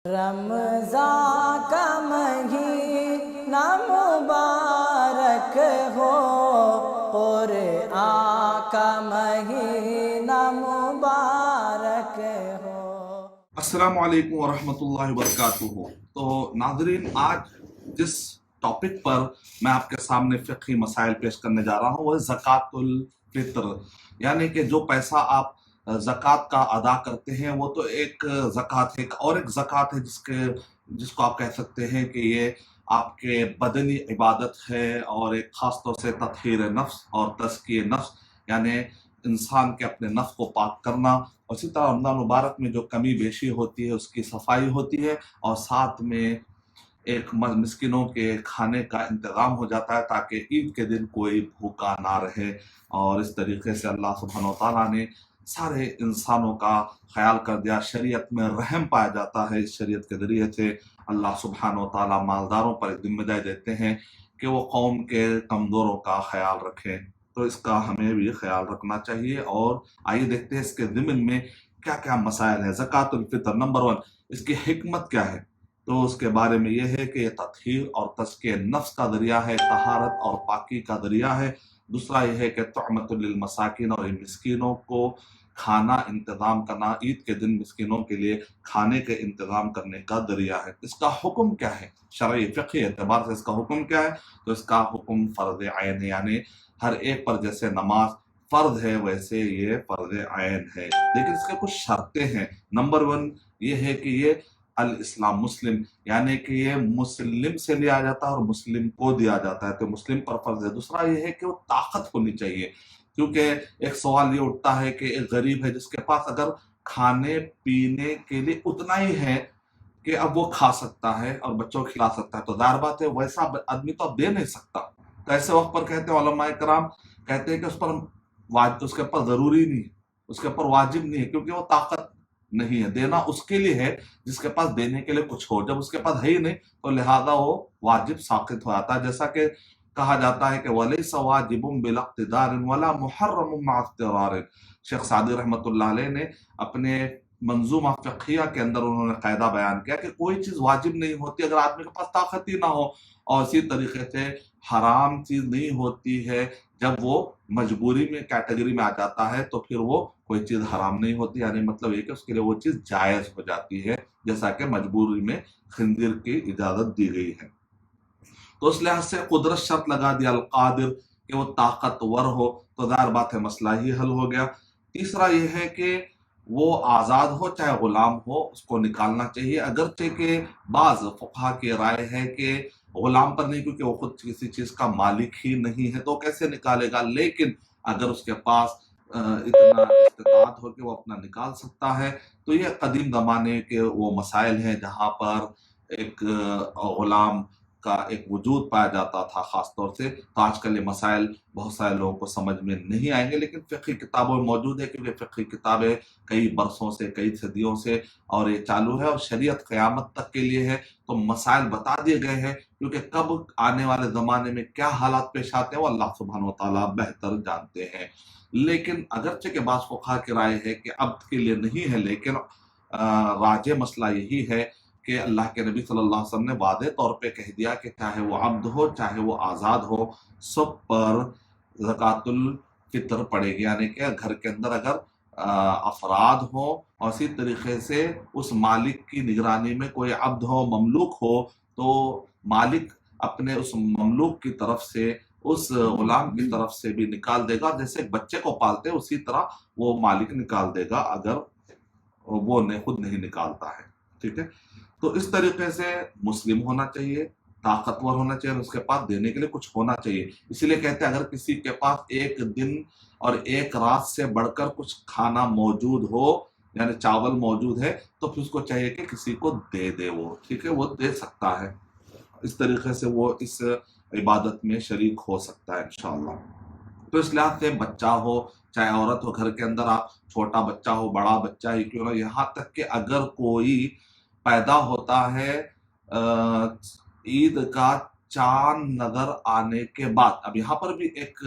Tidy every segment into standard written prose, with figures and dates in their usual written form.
رمضان کا مہینہ مبارک ہو، قرآن کا مہینہ مبارک ہو۔ السلام علیکم ورحمۃ اللہ وبرکاتہ۔ تو ناظرین، آج جس ٹاپک پر میں آپ کے سامنے فقہی مسائل پیش کرنے جا رہا ہوں وہ ہے زکوٰۃ الفطر، یعنی کہ جو پیسہ آپ زکوٰۃ کا ادا کرتے ہیں وہ تو ایک زکوٰۃ ہے، اور ایک زکوٰۃ ہے جس کو آپ کہہ سکتے ہیں کہ یہ آپ کے بدنی عبادت ہے، اور ایک خاص طور سے تطہیر نفس اور تزکیہ نفس، یعنی انسان کے اپنے نفس کو پاک کرنا، اور اسی طرح رمضان مبارک میں جو کمی بیشی ہوتی ہے اس کی صفائی ہوتی ہے، اور ساتھ میں ایک مسکینوں کے کھانے کا انتظام ہو جاتا ہے تاکہ عید کے دن کوئی بھوکا نہ رہے۔ اور اس طریقے سے اللہ سبحانہ و تعالیٰ نے سارے انسانوں کا خیال کر دیا، شریعت میں رحم پایا جاتا ہے۔ اس شریعت کے ذریعے سے اللہ سبحانہ و تعالیٰ مالداروں پر ایک ذمہ داری دیتے ہیں کہ وہ قوم کے کمزوروں کا خیال رکھیں، تو اس کا ہمیں بھی خیال رکھنا چاہیے۔ اور آئیے دیکھتے ہیں اس کے ضمن میں کیا کیا مسائل ہیں۔ زکوٰۃ الفطر نمبر 1، اس کی حکمت کیا ہے؟ تو اس کے بارے میں یہ ہے کہ یہ تطہیر اور تزکیہ نفس کا ذریعہ ہے، طہارت اور پاکی کا ذریعہ ہے۔ دوسرا یہ ہے کہ طعمۃ للمساکین، اور مسکینوں کو کھانا انتظام کرنا، عید کے دن مسکینوں کے لیے کھانے کے انتظام کرنے کا ذریعہ ہے۔ اس کا حکم کیا ہے؟ شرعی فقہی اعتبار سے اس کا حکم کیا ہے؟ تو اس کا حکم فرض عین ہے، یعنی ہر ایک پر جیسے نماز فرض ہے ویسے یہ فرض عین ہے، لیکن اس کے کچھ شرطیں ہیں۔ نمبر 1 یہ ہے کہ یہ الاسلام مسلم، یعنی کہ یہ مسلم سے لیا جاتا ہے اور مسلم کو دیا جاتا ہے، تو مسلم پر فرض ہے۔ دوسرا یہ ہے کہ وہ طاقت ہونی چاہیے، کیونکہ ایک سوال یہ اٹھتا ہے کہ ایک غریب ہے جس کے پاس اگر کھانے پینے کے لیے اتنا ہی ہے کہ اب وہ کھا سکتا ہے اور بچوں کو کھلا سکتا ہے، تو ظاہر بات ہے ویسا آدمی تو اب دے نہیں سکتا۔ تو ایسے وقت پر کہتے ہیں علماء کرام کہتے ہیں کہ اس کے اوپر ضروری نہیں ہے، اس کے اوپر واجب نہیں ہے، کیونکہ وہ طاقت نہیں ہے۔ دینا اس کے لیے ہے جس کے پاس دینے کے لیے کچھ ہو، جب اس کے پاس ہے ہی نہیں تو لہذا وہ واجب ساقط ہو جاتا ہے، جیسا کہ کہا جاتا ہے کہ وَلَيْسَ وَاجِبٌ بِلَا اقْتِدَارٍ وَلَا مُحَرَّمٌ مَعَ اضْطِرَارٍ۔ شیخ سعدی رحمۃ اللہ علیہ نے اپنے منظومہ فقہیہ کے اندر انہوں نے قاعدہ بیان کیا کہ کوئی چیز واجب نہیں ہوتی اگر آدمی کے پاس طاقت ہی نہ ہو، اور اسی طریقے سے حرام چیز نہیں ہوتی ہے جب وہ مجبوری میں کیٹیگری میں آ جاتا ہے، تو پھر وہ کوئی چیز حرام نہیں ہوتی، یعنی مطلب یہ کہ اس کے لیے وہ چیز جائز ہو جاتی ہے، جیسا کہ مجبوری میں خنزیر کی اجازت دی گئی ہے۔ تو اس لحاظ سے قدرت شرط لگا دیا القادر، کہ وہ طاقتور ہو، تو ظاہر بات ہے مسئلہ ہی حل ہو گیا۔ تیسرا یہ ہے کہ وہ آزاد ہو چاہے غلام ہو، اس کو نکالنا چاہیے، اگرچہ کہ بعض فقہا کی رائے ہے کہ غلام پر نہیں، کیونکہ وہ خود کسی چیز کا مالک ہی نہیں ہے تو کیسے نکالے گا، لیکن اگر اس کے پاس اتنا استطاعت ہو کہ وہ اپنا نکال سکتا ہے، تو یہ قدیم زمانے کے وہ مسائل ہیں جہاں پر ایک غلام کا ایک وجود پایا جاتا تھا خاص طور سے۔ تو آج کل یہ مسائل بہت سارے لوگوں کو سمجھ میں نہیں آئیں گے، لیکن فقہی کتابوں میں موجود ہے، کیونکہ فقہی کتابیں کئی برسوں سے، کئی صدیوں سے اور یہ چالو ہے، اور شریعت قیامت تک کے لیے ہے، تو مسائل بتا دیے گئے ہیں، کیونکہ کب آنے والے زمانے میں کیا حالات پیش آتے ہیں وہ اللہ سبحانہ و تعالیٰ بہتر جانتے ہیں۔ لیکن اگرچہ کہ بعض فقہا کی رائے ہے کہ عبد کے لیے نہیں ہے، لیکن راجح مسئلہ یہی ہے کہ اللہ کے نبی صلی اللہ علیہ وسلم نے واضح طور پہ کہہ دیا کہ چاہے وہ عبد ہو چاہے وہ آزاد ہو، سب پر زکوٰۃ الفطر پڑے گی، یعنی کہ گھر کے اندر اگر افراد ہوں اور اسی طریقے سے اس مالک کی نگرانی میں کوئی عبد ہو، مملوک ہو، تو مالک اپنے اس مملوک کی طرف سے اس غلام کی طرف سے بھی نکال دے گا، جیسے ایک بچے کو پالتے اسی طرح وہ مالک نکال دے گا اگر وہ خود نہیں نکالتا ہے۔ ٹھیک ہے، تو اس طریقے سے مسلم ہونا چاہیے، طاقتور ہونا چاہیے، اور اس کے پاس دینے کے لیے کچھ ہونا چاہیے۔ اسی لیے کہتے ہیں اگر کسی کے پاس ایک دن اور ایک رات سے بڑھ کر کچھ کھانا موجود ہو، یعنی چاول موجود ہے، تو پھر اس کو چاہیے کہ کسی کو دے دے، وہ ٹھیک ہے، وہ دے سکتا ہے، اس طریقے سے وہ اس عبادت میں شریک ہو سکتا ہے انشاءاللہ۔ تو اس لحاظ سے بچہ ہو چاہے عورت ہو، گھر کے اندر آپ چھوٹا بچہ ہو بڑا بچہ ہی کیوں نہ، یہاں تک کہ اگر کوئی پیدا ہوتا ہے عید کا چاند نظر آنے کے بعد، اب یہاں پر بھی ایک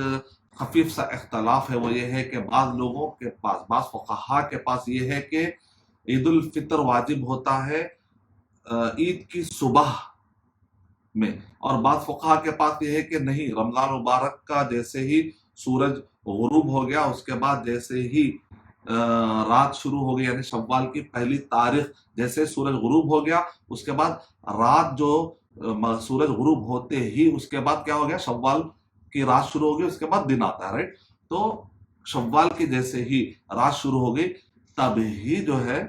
خفیف سا اختلاف ہے، وہ یہ ہے کہ بعض لوگوں کے پاس، بعض فقہا کے پاس یہ ہے کہ عید الفطر واجب ہوتا ہے ईद की सुबह में, और बात फुकहा के पास ये है कि नहीं, रमजान मुबारक का जैसे ही सूरज गुरूब हो गया उसके बाद जैसे ही रात शुरू हो गई, यानी शव्वाल की पहली तारीख जैसे सूरज गुरूब हो गया उसके बाद रात जो सूरज गुरूब होते ही उसके बाद क्या हो गया, शव्वाल की रात शुरू हो गई, उसके बाद दिन आता है, राइट। तो शव्वाल की जैसे ही रात शुरू हो गई तब ही जो है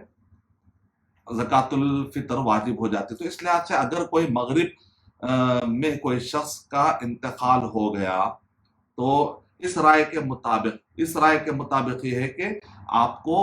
ज़कातुल फितर वाजिब हो जाती है। तो इस लिहाज से अगर कोई मगरिब में कोई शख्स का इंतकाल हो गया तो इस राय के मुताबिक ये है कि आपको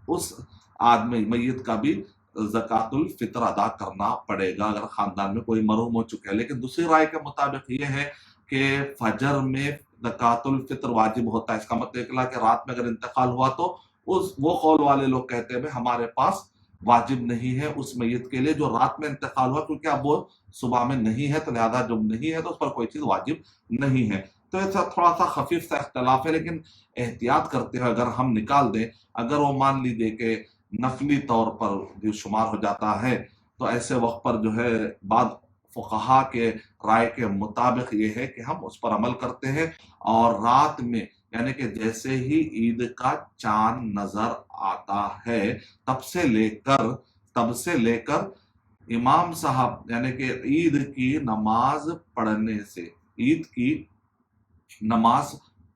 उस आदमी मय्यत का भी ज़कातुल फितर अदा करना पड़ेगा अगर खानदान में कोई मरहूम हो चुका है। लेकिन दूसरी राय के मुताबिक ये है कि फजर में ज़कातुल फितर वाजिब होता है। इसका मतलब निकला कि रात में अगर इंतकाल हुआ तो वो कौल वाले लोग कहते हैं हमारे पास वाजिब नहीं है उस मय्यत के लिए जो रात में इंतकाल हुआ, क्योंकि अब वो सुबह में नहीं है, तो लिहाजा जब नहीं है तो उस पर कोई चीज वाजिब नहीं है। तो ऐसा थोड़ा सा खफीफ सा इख्तलाफ है, लेकिन एहतियात करते हुए अगर हम निकाल दें, अगर वो मान लीजिए कि नफली तौर पर जो शुमार हो जाता है, तो ऐसे वक्त पर जो है बाद फुक़हा के राय के मुताबिक ये है कि हम उस पर अमल करते हैं और रात में, यानी कि जैसे ही ईद का चांद नजर आता है तब से लेकर इमाम साहब यानी कि ईद की नमाज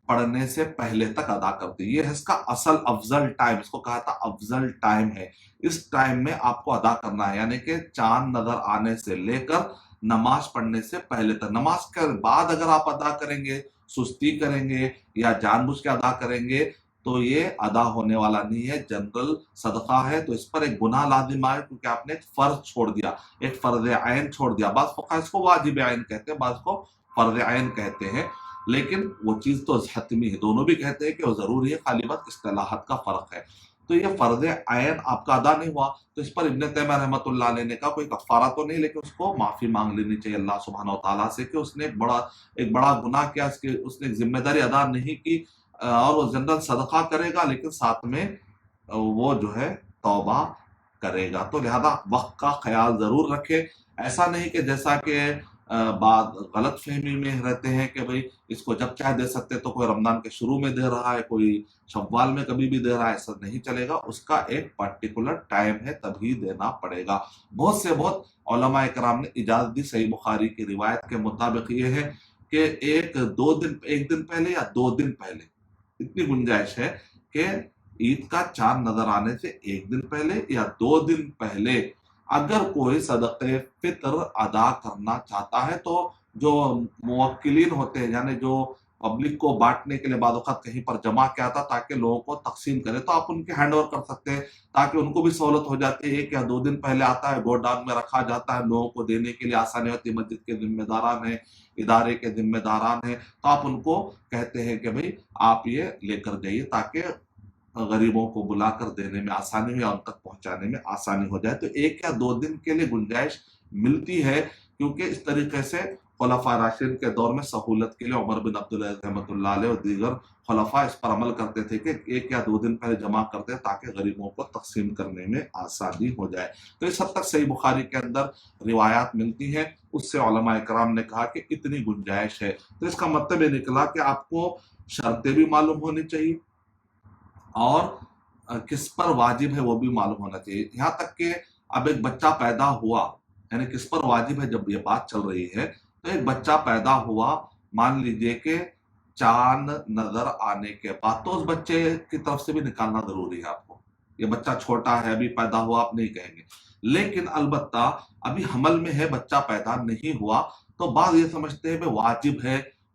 पढ़ने से पहले तक अदा करती है। ये है इसका असल अफजल टाइम, इसको कहा था अफजल टाइम है। इस टाइम में आपको अदा करना है, यानी कि चांद नजर आने से लेकर नमाज पढ़ने से पहले तक। नमाज के बाद अगर आप अदा करेंगे, सुस्ती करेंगे या जानबूझ के अदा करेंगे तो ये अदा होने वाला नहीं है, जनरल सदका है, तो इस पर एक गुनाह लाजिम आए क्योंकि आपने एक फर्ज छोड़ दिया, एक फर्ज आयन छोड़ दिया। बाज़ फुक़हा इसको वाजिब आयन कहते हैं, बाज़ को फर्ज आयन कहते हैं, लेकिन वो चीज तो हतमी है। दोनों भी कहते हैं कि वो जरूरी है, खाली बात इस्तिलाहत का फर्क है। तो ये फर्ज आयन आपका अदा नहीं हुआ तो इस पर इब्न तैमिया रहमतुल्लाह अलैह ने कहा कोई कफ़ारा तो नहीं, लेकिन उसको माफी मांग लेनी चाहिए अल्लाह सुब्हानहू व तआला से कि उसने एक बड़ा गुनाह किया, उसने जिम्मेदारी अदा नहीं की, और वो जनरल सदका करेगा लेकिन साथ में वो जो है तौबा करेगा। तो लिहाजा वक्त का ख्याल जरूर रखे। ऐसा नहीं कि जैसा कि बात गलत फहमी में रहते हैं कि भाई इसको जब चाहे दे सकते, तो कोई रमजान के शुरू में दे रहा है, कोई शव्वाल में कभी भी दे रहा है, ऐसा नहीं चलेगा। उसका एक पर्टिकुलर टाइम है, तभी देना पड़ेगा। बहुत उलमा इकराम ने इजाजत दी। सही बुखारी की रिवायत के मुताबिक ये है कि एक दिन पहले या 2 दिन पहले, इतनी गुंजाइश है कि ईद का चांद नजर आने से 1 दिन पहले या 2 दिन पहले अगर कोई सदक़े फितर अदा करना चाहता है तो जो मुवक्किलीन होते हैं, यानी जो पब्लिक को बांटने के लिए बाद वक़्त कहीं पर जमा किया था ताकि लोगों को तकसीम करे, तो आप उनके हैंड ओवर कर सकते हैं ताकि उनको भी सहूलत हो जाती है। 1 या 2 दिन पहले आता है, गोडाउन में रखा जाता है, लोगों को देने के लिए आसानी होती है। मस्जिद के जिम्मेदारान हैं, इदारे के जिम्मेदारान हैं, तो आप उनको कहते हैं कि भाई आप ये लेकर जाइए ताकि गरीबों को बुलाकर देने में आसानी हो या उन तक पहुंचाने में आसानी हो जाए। तो 1 या 2 दिन के लिए गुंजाइश मिलती है, क्योंकि इस तरीके से खुलफा राशिदीन के दौर में सहूलत के लिए उमर बिन अब्दुल अज़ीज़ रहमतुल्लाह अलैह और दीगर खुलफा इस पर अमल करते थे कि 1 या 2 दिन पहले जमा करते ताकि गरीबों को तकसीम करने में आसानी हो जाए। तो इस हद तक सही बुखारी के अंदर रिवायात मिलती हैं, उससे उलमा इकराम ने कहा कि इतनी गुंजाइश है। तो इसका मतलब ये निकला कि आपको शर्तें भी मालूम होनी चाहिए और किस पर वाजिब है वो भी मालूम होना चाहिए। यहाँ तक कि अब एक बच्चा पैदा हुआ, यानी किस पर वाजिब है, जब ये बात चल रही है तो एक बच्चा पैदा हुआ, मान लीजिए कि चांद नजर आने के बाद, तो उस बच्चे की तरफ से भी निकालना जरूरी है आपको। ये बच्चा छोटा है, अभी पैदा हुआ, आप नहीं कहेंगे, लेकिन अलबत्ता अभी हमल में है, बच्चा पैदा नहीं हुआ, तो बाद ये समझते हैं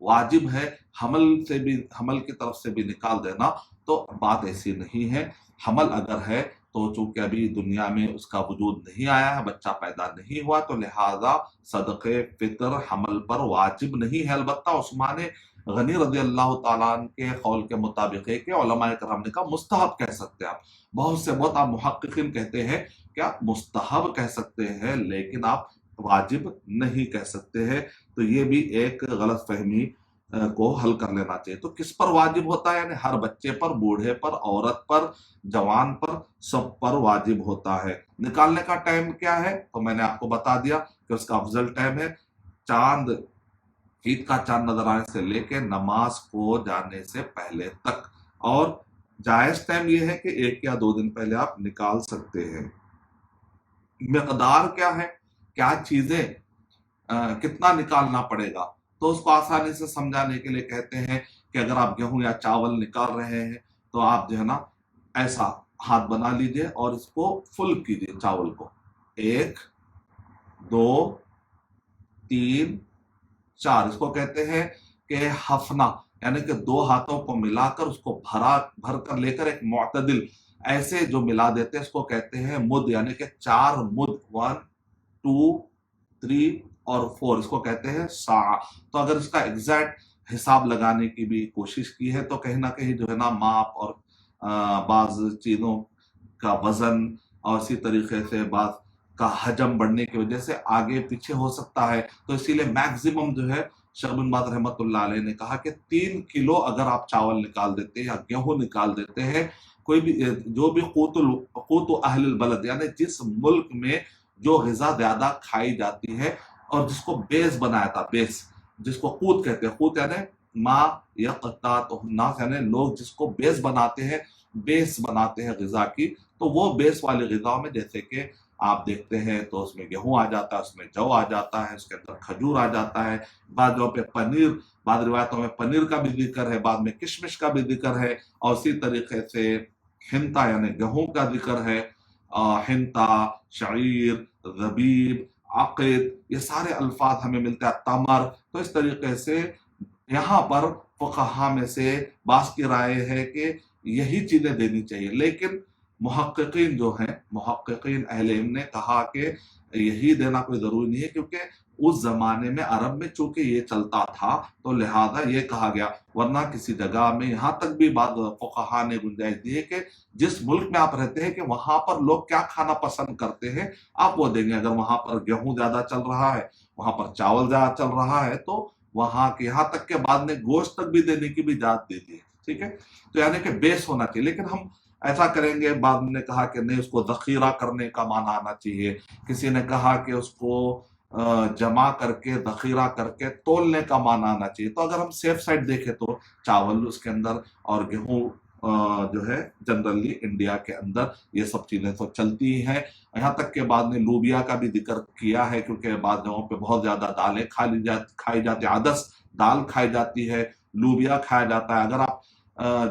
वाजिब है हमल की तरफ से भी निकाल देना। तो बात ऐसी नहीं है। हमल अगर है तो चूंकि अभी दुनिया में उसका वजूद नहीं आया है, बच्चा पैदा नहीं हुआ, तो लिहाजा सदक़े फितर हमल पर वाजिब नहीं है। अलबत्ता उस्मान गनी रज़ी अल्लाह ताला अन्हु के कौल के मुताबिक है कि उलमा इकराम ने कहा मुस्तहब कह सकते हैं आप। बहुत आप मुहक्किकीन कहते हैं क्या मुस्तहब कह सकते हैं, लेकिन आप वाजिब नहीं कह सकते हैं। तो ये भी एक गलत फहमी को हल कर लेना चाहिए। तो किस पर वाजिब होता है? यानी हर बच्चे पर, बूढ़े पर, औरत पर, जवान पर, सब पर वाजिब होता है। निकालने का टाइम क्या है? तो मैंने आपको बता दिया कि उसका अफजल टाइम है चांद, ईद का चांद नजर आने से लेके नमाज को जाने से पहले तक, और जायज टाइम यह है कि 1 या 2 दिन पहले आप निकाल सकते हैं। मिकदार क्या है, क्या चीजें, कितना निकालना पड़ेगा, तो उसको आसानी से समझाने के लिए कहते हैं कि अगर आप गेहूं या चावल निकाल रहे हैं तो आप जो है ना ऐसा हाथ बना लीजिए और इसको फुल कीजिए चावल को। 1 2 3 4, इसको कहते हैं कि हफना, यानी कि 2 हाथों को मिलाकर उसको भर कर लेकर एक मुअतदिल ऐसे जो मिला देते हैं इसको कहते हैं मुद, यानी कि 4 मुद, 1 2 3 और 4, इसको कहते हैं सा। तो अगर इसका एग्जैक्ट हिसाब लगाने की भी कोशिश की है तो कहीं ना कहीं जो है ना माप और बाज चीजों का वजन और इसी तरीके से बाज का हजम बढ़ने की वजह से आगे पीछे हो सकता है। तो इसीलिए मैक्सिमम जो है शेख बिन बाज रहमतुल्लाह अलैह ने कहा कि 3 किलो अगर आप चावल निकाल देते हैं या गेहूं निकाल देते हैं, कोई भी जो भी क़ूतु अहलिल बलद, यानी जिस मुल्क में जो ग़िज़ा ज्यादा खाई जाती है और जिसको बेस बनाया था, बेस जिसको क़ूत कहते हैं, क़ूत यानी मा यक़तातुन्नास, यानी लोग जिसको बेस बनाते हैं ग़िज़ा की, तो वो बेस वाली ग़िज़ाओं में जैसे कि आप देखते हैं तो उसमें गेहूं आ जाता है, उसमें जौ आ जाता है, उसके अंदर खजूर आ जाता है, बाद जगहों पे पनीर, बाद रिवायतों में पनीर का भी जिक्र है, बाद में किशमिश का भी जिक्र है, और इसी तरीके से हिंता यानी गेहूं का जिक्र है, हिंता, शईर, ज़बीब, आक़िद, ये सारे अल्फाज हमें मिलते हैं, तमर। तो इस तरीके से यहाँ पर फ़ुक़हा में से बास की राय है कि यही चीजें देनी चाहिए, लेकिन मुहक्किकीन जो हैं, मुहक्किकीन अहले इल्म ने कहा कि यही देना कोई जरूरी नहीं है, क्योंकि उस जमाने में अरब में चूंकि ये चलता था तो लिहाजा ये कहा गया, वरना किसी जगह में यहाँ तक भी बात फुक़हा ने गुंजाइश दी है कि जिस मुल्क में आप रहते हैं कि वहां पर लोग क्या खाना पसंद करते हैं आप वो देंगे। अगर वहां पर गेहूं ज्यादा चल रहा है, वहां पर चावल ज्यादा चल रहा है, तो वहां के यहाँ तक के बाद में गोश्त तक भी देने की भी इजाजत दे दी है। ठीक है, तो यानी कि बेस होना चाहिए, लेकिन हम ऐसा करेंगे। बाद ने कहा कि नहीं, उसको जखीरा करने का माना आना चाहिए, किसी ने कहा कि उसको जमा करके जखीरा करके तोलने का माना आना चाहिए। तो अगर हम सेफ साइड देखें तो चावल उसके अंदर और गेहूं जो है जनरली इंडिया के अंदर ये सब चीजें तो चलती ही हैं। यहाँ तक के बाद ने लूबिया का भी जिक्र किया है, क्योंकि बाद जगहों पे बहुत ज्यादा दालें खाई जाती है, आदस दाल खाई जाती है, लूबिया खाया जाता है। अगर आप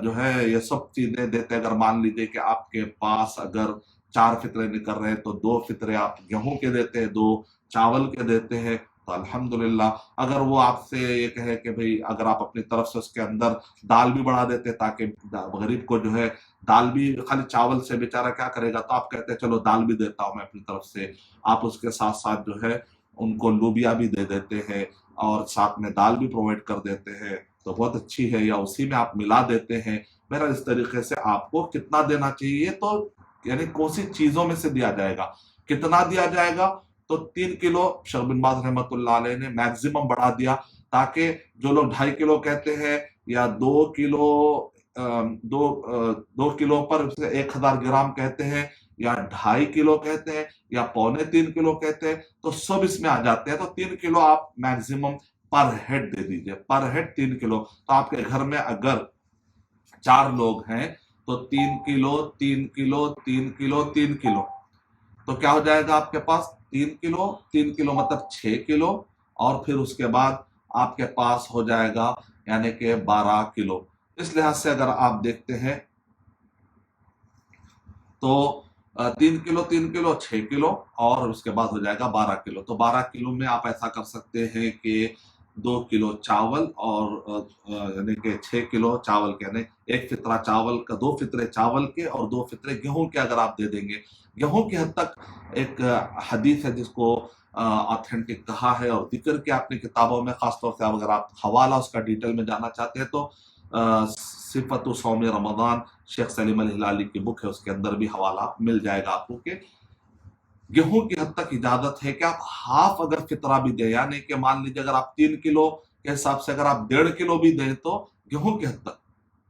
जो है ये सब चीजें देते हैं, अगर मान लीजिए कि आपके पास अगर 4 फितरे निकल रहे हैं तो 2 फितरे आप गेहूं के देते हैं, 2 चावल के देते हैं, तो अल्हम्दुलिल्लाह। अगर वो आपसे ये कहे कि भाई अगर आप अपनी तरफ से उसके अंदर दाल भी बढ़ा देते ताकि गरीब को जो है दाल भी, खाली चावल से बेचारा क्या करेगा, तो आप कहते हैं चलो दाल भी देता हूं मैं अपनी तरफ से, आप उसके साथ साथ जो है उनको लूबिया भी दे देते हैं और साथ में दाल भी प्रोवाइड कर देते हैं, तो बहुत अच्छी है, या उसी में आप मिला देते हैं। मेरा इस तरीके से आपको कितना देना चाहिए, तो यानी कौन सी चीजों में से दिया जाएगा, कितना दिया जाएगा, तो 3 किलो शेख बिन बाज रहमतुल्लाह अलैह ने मैक्सिमम बढ़ा दिया, ताकि जो लोग 2.5 किलो कहते हैं या 2 किलो 2 किलो पर 1000 ग्राम कहते हैं या 2.5 किलो कहते हैं या 2.25 किलो कहते हैं, तो सब इसमें आ जाते हैं। तो 3 किलो आप मैक्सिमम पर हेड दे दीजिए, पर हेड 3 किलो। तो आपके घर में अगर 4 लोग हैं तो 3 किलो 3 किलो 3 किलो 3 किलो, तो क्या हो जाएगा आपके पास 3 किलो मतलब 6 किलो, और फिर उसके बाद आपके पास हो जाएगा यानी कि 12 किलो। इस लिहाज से अगर आप देखते हैं तो 3 किलो 6 किलो और उसके बाद हो जाएगा 12 किलो। तो 12 किलो में आप ऐसा कर सकते हैं कि 2 किलो चावल और यानी कि 6 किलो चावल के, यानी 1 फितरा चावल का, 2 फितरे चावल के और 2 फितरे गेहूं के अगर आप दे देंगे। गेहूं की हद तक एक हदीस है जिसको ऑथेंटिक कहा है और जिक्र किया अपनी किताबों में, खासतौर से अगर आप हवाला उसका डिटेल में जानना चाहते हैं तो सिफतु सौम रमजान शेख सलीम अल हिलाली की बुक है, उसके अंदर भी हवाला मिल जाएगा आपको कि गेहूं की हद तक इजाजत है कि आप हाफ अगर फितरा भी दे, यानी कि मान लीजिए अगर आप 3 किलो के हिसाब से अगर आप 1.5 किलो भी दें तो गेहूं की हद तक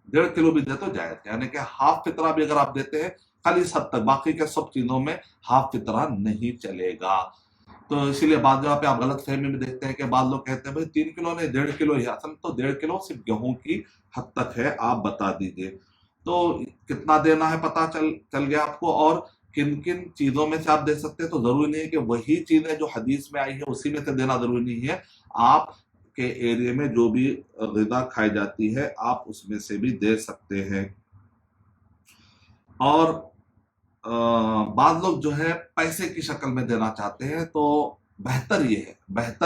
1.5 किलो भी दे तो जायज है, यानी कि हाफ फितरा भी अगर आप देते हैं खाली इस हद तक, बाकी के सब चीजों में हाफ फितरा नहीं चलेगा। तो इसीलिए बाद जगह पे आप गलत फहमी में देखते हैं कि बाद लोग कहते हैं भाई 3 किलो नहीं 1.5 किलो ही, असल तो 1.5 किलो सिर्फ गेहूं की हद तक है, आप बता दीजिए। तो कितना देना है पता चल गया आपको, और किन किन चीजों में से आप दे सकते हैं। तो जरूरी नहीं है कि वही चीजें जो हदीस में आई है उसी में से देना जरूरी नहीं है, आप के एरिया में जो भी ग़िज़ा खाई जाती है आप उसमें से भी दे सकते हैं। और बाद लोग जो है पैसे की शक्ल में देना चाहते हैं, तो बेहतर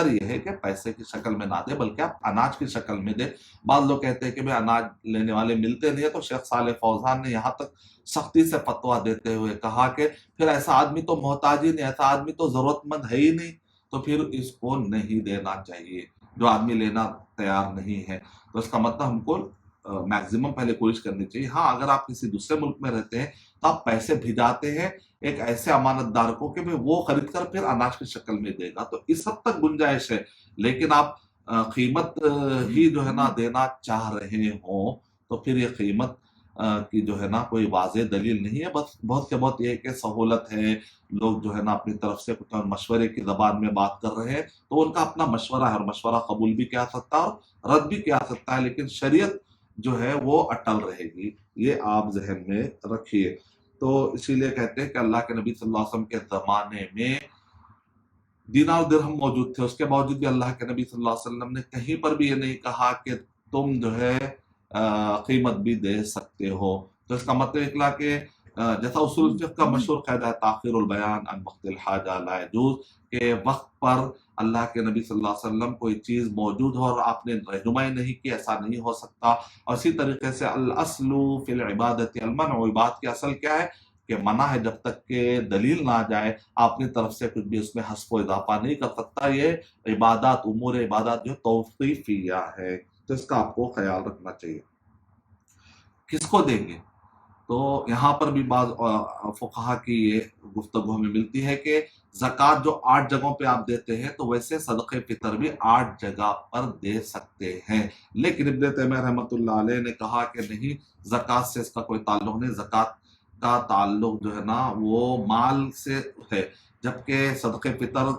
ये है कि पैसे की शक्ल में ना दे बल्कि आप अनाज की शक्ल में दे। बाद लोग कहते हैं कि भाई अनाज लेने वाले मिलते नहीं है, तो शेख सालेह फौजान ने यहाँ तक सख्ती से फतवा देते हुए कहा कि फिर ऐसा आदमी तो मोहताज ही नहीं, ऐसा आदमी तो जरूरतमंद है ही नहीं, तो फिर इसको नहीं देना चाहिए जो आदमी लेना तैयार नहीं है। तो इसका मतलब हमको मैक्सिमम पहले कोशिश करनी चाहिए। हाँ, अगर आप किसी दूसरे मुल्क में रहते हैं तो आप पैसे भिजाते हैं एक ऐसे अमानतदार को कि भाई वो खरीद कर फिर अनाज की शक्ल में देगा, तो इस हद तक गुंजाइश है। लेकिन आप कीमत ही जो है ना देना चाह रहे हो, तो फिर ये कीमत की जो है ना कोई वाज़ेह दलील नहीं है, बस बहुत से बहुत ये कि सहूलत है, लोग जो है ना अपनी तरफ से कुछ मशवरे की ज़बान में बात कर रहे हैं, तो उनका अपना मशवरा है और मशवरा कबूल भी किया सकता है और रद्द भी किया सकता है, लेकिन शरीयत जो है वो अटल रहेगी, ये आप जहन में रखिए। तो इसीलिए कहते हैं कि अल्लाह के नबी सल्लल्लाहु अलैहि वसल्लम के ज़माने में दीनार दिरहम मौजूद थे, उसके बावजूद भी अल्लाह के नबी सल्लल्लाहु अलैहि वसल्लम ने कहीं पर भी ये नहीं कहा कि तुम जो है कीमत भी दे सकते हो। तो इसका मतलब निकला कि जैसा उसूल फिक़्ह का मशहूर क़ायदा है ताख़ीरुल बयान अन वक़्तिल हाजा ला यजूज़, के वक्त पर अल्लाह के नबी सल्लल्लाहु अलैहि वसल्लम कोई चीज़ मौजूद हो और आपने रहनुमाई नहीं की, ऐसा नहीं हो सकता। और इसी तरीके से अल अस्लु फ़िल इबादति अल मन्उ, इबादत की असल क्या है कि मना है, जब तक के दलील ना जाए आप अपनी तरफ से कुछ भी उसमें हस्फ़ व इज़ाफ़ा नहीं कर सकता। ये इबादत उमूर इबादत जो तौक़ीफ़िया है, तो इसका आपको ख्याल रखना चाहिए। किसको देंगे, तो यहाँ पर भी बाज़ फ़ुक़हा की ये गुफ्तगू हमें मिलती है कि ज़कात जो 8 जगहों पे आप देते हैं, तो वैसे सदक़े फ़ितर भी 8 जगह पर दे सकते हैं। लेकिन इब्न तैमिया रहमतुल्लाह अलैह ने कहा कि नहीं, ज़कात से इसका कोई ताल्लुक़ नहीं, ज़कात का ताल्लुक़ जो है ना वो माल से है, जबकि सदक़े फ़ितर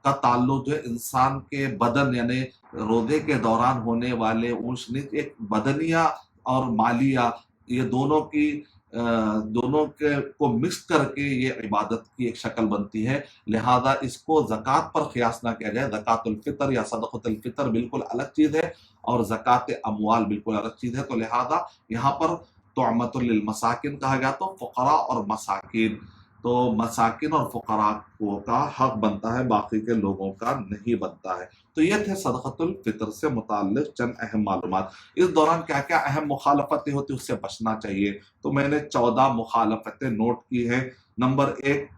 का ताल्लुक़ जो है इंसान के बदन यानी रोज़े के दौरान होने वाले ऊंच नीच, एक बदनिया और मालिया, ये दोनों के को मिक्स करके ये इबादत की एक शक्ल बनती है। लिहाजा इसको ज़कात पर क़ियास ना किया जाए। ज़कातुल फ़ितर या सदक़तुल फ़ितर बिल्कुल अलग चीज़ है और ज़कात अमवाल बिल्कुल अलग चीज़ है। तो लिहाजा यहाँ पर तुअमतुल लिल मसाकिन कहा गया, तो फ़ुक़रा और मसाकिन, तो मसाकिन और फ़ुक़रा को का हक बनता है, बाकी के लोगों का नहीं बनता है। तो ये थे सदक़तुल फ़ितर से मुताल्लिक़ चंद अहम मालूमात। इस दौरान क्या क्या अहम मुखालफतें होती हैं उससे बचना चाहिए, तो मैंने 14 मुखालफतें नोट की हैं। नंबर 1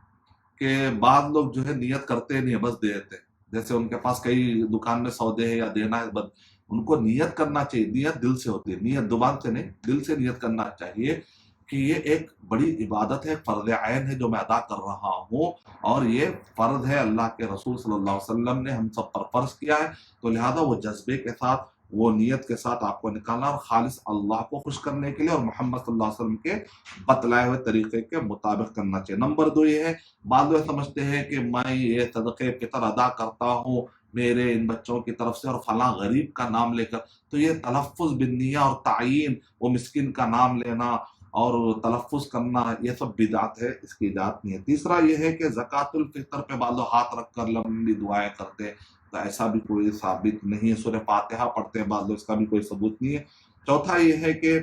के बाद लोग जो है नियत करते नहीं है, बस दे देते हैं। जैसे उनके पास कई दुकान में सौदे हैं या देना है, बस उनको नियत करना चाहिए। नियत दिल से होती है, नियत जुबान से नहीं, दिल से नियत करना चाहिए कि ये एक बड़ी इबादत है, फ़र्ज़ ऐन है जो मैं अदा कर रहा हूँ, और ये फ़र्ज़ है अल्लाह के रसूल सल्लल्लाहु अलैहि वसल्लम ने हम सब पर फ़र्ज़ किया है। तो लिहाजा वो जज्बे के साथ, वो नियत के साथ आपको निकालना और खालिस अल्लाह को खुश करने के लिए और मोहम्मद सल्लल्लाहु अलैहि वसल्लम के बतलाए हुए तरीके के मुताबिक करना चाहिए। नंबर 2 ये है, बाद लोग समझते हैं कि मैं ये सदक़े फ़ितर अदा करता हूँ मेरे इन बच्चों की तरफ से और फलां गरीब का नाम लेकर, तो ये तलफ़्फ़ुज़ बिन्निया और तायीन, वो मिस्किन का नाम लेना और तलफ़्फ़ुज़ करना, ये सब बिदअत है, इसकी इजाज़त नहीं है। तीसरा ये है कि ज़कातुल फ़ितर पे बाद लोग हाथ रख कर लंबी दुआएं करते हैं, तो ऐसा भी कोई साबित नहीं है। सूरह फ़ातिहा पढ़ते हैं बाद लोग, इसका भी कोई सबूत नहीं है। चौथा ये है कि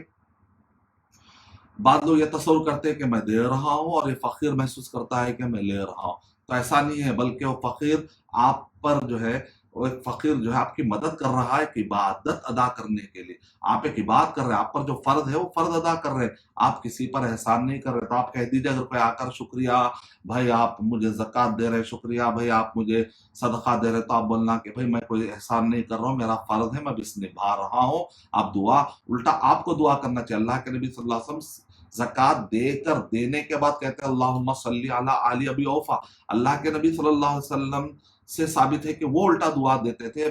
बाद लोग ये तसव्वुर करते हैं कि मैं दे रहा हूँ और ये फ़कीर महसूस करता है कि मैं ले रहा हूँ, तो ऐसा नहीं है, बल्कि वो फ़कीर आप पर जो है, वो एक फ़कीर जो है आपकी मदद कर रहा है एक इबादत अदा करने के लिए। आप एक इबादत कर रहे हैं, आप पर जो फ़र्ज़ है वो फ़र्ज़ अदा कर रहे हैं, आप किसी पर एहसान नहीं कर रहे। तो आप कह दीजिए अगर कोई आकर शुक्रिया भाई आप मुझे ज़कात दे रहे हैं, शुक्रिया भाई आप मुझे सदका दे रहे हैं, तो आप बोलना कि भाई मैं कोई एहसान नहीं कर रहा हूँ, मेरा फ़र्ज़ है, मैं बस निभा रहा हूँ। आप दुआ, उल्टा आपको दुआ करना चाहिए। अल्लाह के नबी सल्लल्लाहु अलैहि वसल्लम ज़कात देकर देने के बाद कहते हैं अल्लाहुम्मा सल्ली अला आली अबी औफ़ा। अल्लाह के नबी सल्लल्लाहु अलैहि वसल्लम سے ثابت ہے کہ وہ الٹا دعا دیتے تھے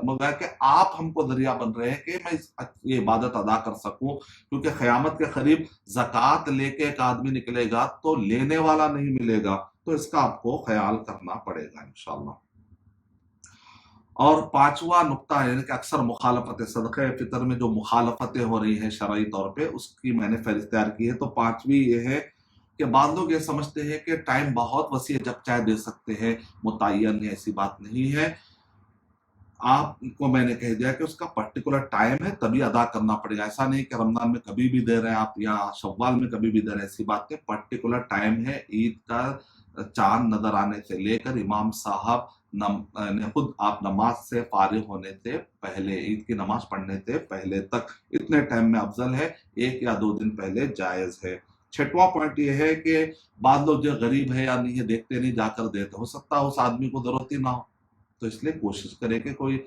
مگر کہ آپ ہم کو ذریعہ بن رہے ہیں کہ میں یہ عبادت ادا کر سکوں، کیونکہ قیامت کے قریب زکوٰۃ لے کے ایک آدمی نکلے گا تو لینے والا نہیں ملے گا، تو اس کا آپ کو خیال کرنا پڑے گا انشاءاللہ۔ اور پانچواں نقطہ ہے کہ اکثر مخالفت صدقہ فطر میں جو مخالفتیں ہو رہی ہیں شرعی طور پہ، اس کی میں نے فہرست تیار کی ہے۔ تو پانچویں یہ ہے کہ بعض لوگ یہ سمجھتے ہیں کہ ٹائم بہت وسیع ہے، جب چاہے دے سکتے ہیں، متعین ہے، ایسی بات نہیں ہے۔ آپ کو میں نے کہہ دیا کہ اس کا پرٹیکولر ٹائم ہے، تبھی ادا کرنا پڑے گا۔ ایسا نہیں کہ رمضان میں کبھی بھی دے رہے ہیں آپ یا شوال میں کبھی بھی دے رہے ہیں، ایسی بات نہیں۔ پرٹیکولر ٹائم ہے، عید کا چاند نظر آنے سے لے کر امام صاحب نے خود آپ نماز سے فارغ ہونے سے پہلے، عید کی نماز پڑھنے سے پہلے تک، اتنے ٹائم میں افضل ہے، 1 یا 2 دن پہلے جائز ہے۔ چھٹواں پوائنٹ یہ ہے کہ بعض لوگ جو غریب ہے یا نہیں ہے دیکھتے نہیں، جا کر دیتے، ہو سکتا ہے اس آدمی کو ضرورت ہی نہ ہو، تو اس لیے کوشش کرے کہ کوئی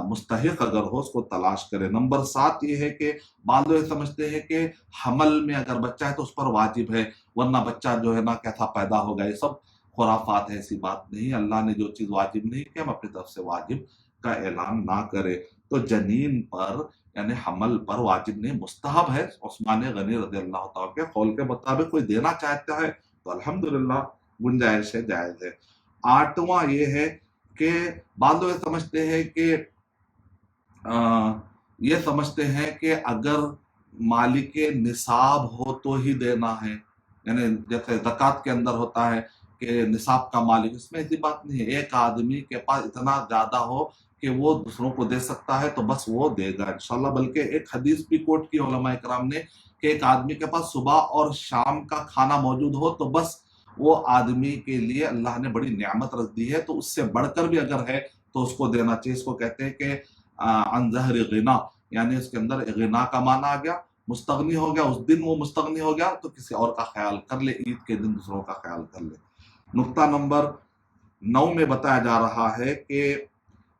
مستحق اگر ہو اس کو تلاش کرے۔ نمبر 7 یہ ہے کہ بعض لوگ سمجھتے ہیں کہ حمل میں اگر بچہ ہے تو اس پر واجب ہے، ورنہ بچہ جو ہے نا کیسا پیدا ہوگا، یہ سب خرافات ہے، ایسی بات نہیں۔ اللہ نے جو چیز واجب نہیں کہ ہم اپنی طرف سے واجب کا اعلان نہ کرے۔ تو جنین پر یعنی حمل پر واجب نہیں، مستحب ہے۔ عثمان غنی رضی اللہ تعالیٰ کے قول کے مطابق کوئی دینا چاہتا ہے تو الحمدللہ گنجائش ہے، جائز ہے۔ 8واں یہ ہے کہ بعض لوگ یہ سمجھتے ہیں کہ اگر مالک نصاب ہو تو ہی دینا ہے، یعنی جیسے زکوٰۃ کے اندر ہوتا ہے کہ نصاب کا مالک، اس میں ایسی بات نہیں ہے۔ ایک آدمی کے پاس اتنا زیادہ ہو کہ وہ دوسروں کو دے سکتا ہے تو بس وہ دے گا انشاءاللہ۔ بلکہ ایک حدیث بھی کوٹ کی علماء کرام نے کہ ایک آدمی کے پاس صبح اور شام کا کھانا موجود ہو تو بس وہ آدمی کے لیے اللہ نے بڑی نعمت رکھ دی ہے، تو اس سے بڑھ کر بھی اگر ہے تو اس کو دینا چاہیے۔ اس کو کہتے ہیں کہ عن ظہر غنا، یعنی اس کے اندر غنا کا معنی آ گیا، مستغنی ہو گیا، اس دن وہ مستغنی ہو گیا تو کسی اور کا خیال کر لے، عید کے دن دوسروں کا خیال کر لے۔ نقطہ نمبر 9 میں بتایا جا رہا ہے کہ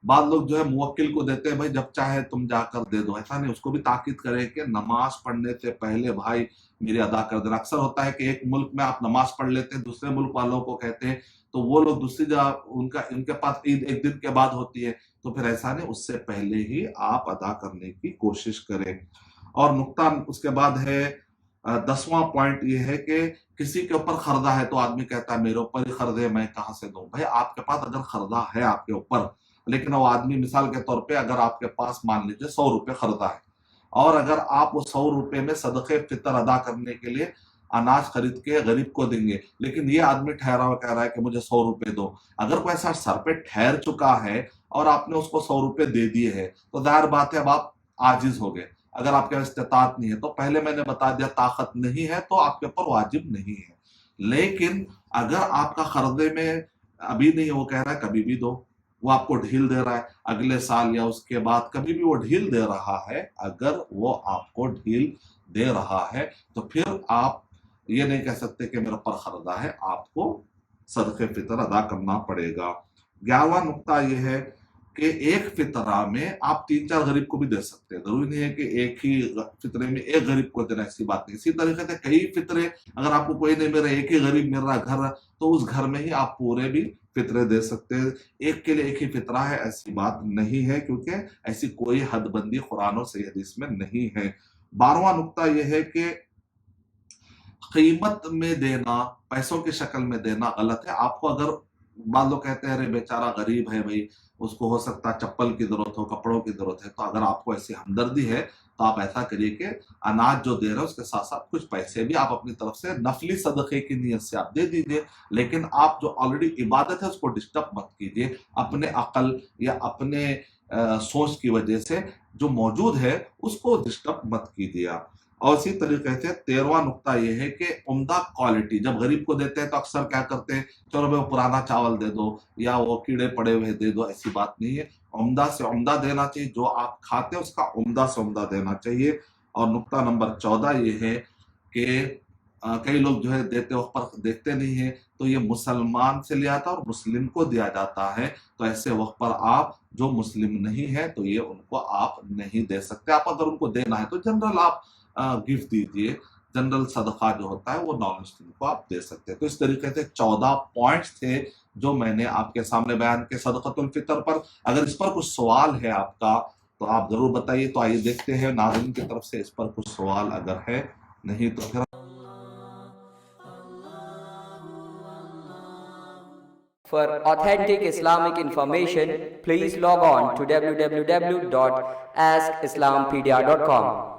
بعض لوگ جو ہے موکل کو دیتے ہیں، بھائی جب چاہے تم جا کر دے دو، ایسا نہیں۔ اس کو بھی تاکید کرے کہ نماز پڑھنے سے پہلے بھائی میری ادا کر دینا۔ اکثر ہوتا ہے کہ ایک ملک میں آپ نماز پڑھ لیتے ہیں، دوسرے ملک والوں کو کہتے ہیں تو وہ لوگ دوسری جگہ ان کے پاس عید ایک دن کے بعد ہوتی ہے، تو پھر ایسا نہیں، اس سے پہلے ہی آپ ادا کرنے کی کوشش کریں۔ اور نقطہ اس کے بعد ہے 10واں پوائنٹ یہ ہے کہ کسی کے اوپر قرضہ ہے تو آدمی کہتا ہے میرے اوپر ہی قرض ہے، میں کہاں سے دوں؟ بھائی آپ کے پاس اگر قرضہ ہے آپ کے اوپر، لیکن وہ آدمی مثال کے طور پہ اگر آپ کے پاس مان لیجیے 100 روپے قرضہ ہے، اور اگر آپ وہ 100 روپے میں صدقہ فطر ادا کرنے کے لیے اناج خرید کے غریب کو دیں گے، لیکن یہ آدمی ٹھہرا ہوا کہہ رہا ہے کہ مجھے 100 روپے دو، اگر کوئی ایسا سر پہ ٹھہر چکا ہے اور آپ نے اس کو 100 روپے دے دیے ہیں تو ظاہر بات ہے اب آپ عاجز ہو گئے۔ اگر آپ کے استطاعت نہیں ہے تو پہلے میں نے بتا دیا طاقت نہیں ہے تو آپ کے اوپر واجب نہیں ہے۔ لیکن اگر آپ کا قرضے میں ابھی نہیں، وہ کہہ رہا ہے کبھی بھی دو، وہ آپ کو ڈھیل دے رہا ہے، اگلے سال یا اس کے بعد کبھی بھی وہ ڈھیل دے رہا ہے، اگر وہ آپ کو ڈھیل دے رہا ہے تو پھر آپ یہ نہیں کہہ سکتے کہ میرے اوپر قرضہ ہے، آپ کو صدقہ فطر ادا کرنا پڑے گا۔ 11واں نقطہ یہ ہے کہ ایک فطرہ میں آپ 3-4 غریب کو بھی دے سکتے ہیں، ضروری نہیں ہے کہ ایک ہی فطرے میں ایک غریب کو دینا، ایسی بات نہیں۔ اسی طریقے سے کئی فطرے، اگر آپ کو کوئی نہیں مل رہا، ایک ہی غریب مل رہا گھر، تو اس گھر میں ہی آپ پورے بھی فطرے دے سکتے ہیں۔ ایک کے لیے ایک ہی فطرہ ہے ایسی بات نہیں ہے، کیونکہ ایسی کوئی حد بندی قرآن اور صحیح حدیث میں نہیں ہے۔ 12واں نقطہ یہ ہے کہ قیمت میں دینا، پیسوں کی شکل میں دینا غلط ہے۔ آپ کو اگر بعض لوگ کہتے ہیں ارے بیچارہ غریب ہے، بھائی اس کو ہو سکتا ہے چپل کی ضرورت ہو، کپڑوں کی ضرورت ہے، تو اگر آپ کو ایسی ہمدردی ہے تو آپ ایسا کریے کہ اناج جو دے رہے ہیں اس کے ساتھ ساتھ کچھ پیسے بھی آپ اپنی طرف سے نفلی صدقے کی نیت سے آپ دے دیجئے، لیکن آپ جو آلریڈی عبادت ہے اس کو ڈسٹرب مت کیجیے، اپنے عقل یا اپنے سوچ کی وجہ سے جو موجود ہے اس کو ڈسٹرب مت کیجیے آپ۔ اور اسی طریقے سے 13واں نقطہ یہ ہے کہ عمدہ کوالٹی، جب غریب کو دیتے ہیں تو اکثر کیا کرتے ہیں، چلو وہ پرانا چاول دے دو یا وہ کیڑے پڑے ہوئے دے دو، ایسی بات نہیں ہے۔ عمدہ سے عمدہ دینا چاہیے، جو آپ کھاتے ہیں اس کا عمدہ سے عمدہ دینا چاہیے۔ اور نقطہ نمبر 14 یہ ہے کہ کئی لوگ جو ہے دیتے وقت پر دیکھتے نہیں ہیں، تو یہ مسلمان سے لیا جاتا ہے اور مسلم کو دیا جاتا ہے، تو ایسے وقت پر آپ جو مسلم نہیں ہے تو یہ ان کو آپ نہیں دے سکتے۔ آپ اگر ان کو دینا ہے تو جنرل آپ گفٹ دیجئے، जनरल सदका जो होता है वो नॉन मुस्लिम को आप दे सकते हैं। तो इस तरीके से 14 पॉइंट्स थे जो मैंने आपके सामने बयान किए सदक़तुल फितर पर। अगर इस पर कुछ सवाल है आपका तो आप जरूर बताइए। तो आइए देखते हैं नाज़रीन की तरफ से इस पर कुछ सवाल अगर है, नहीं तो फिर For authentic Islamic information, please log on to www.askislampedia.com.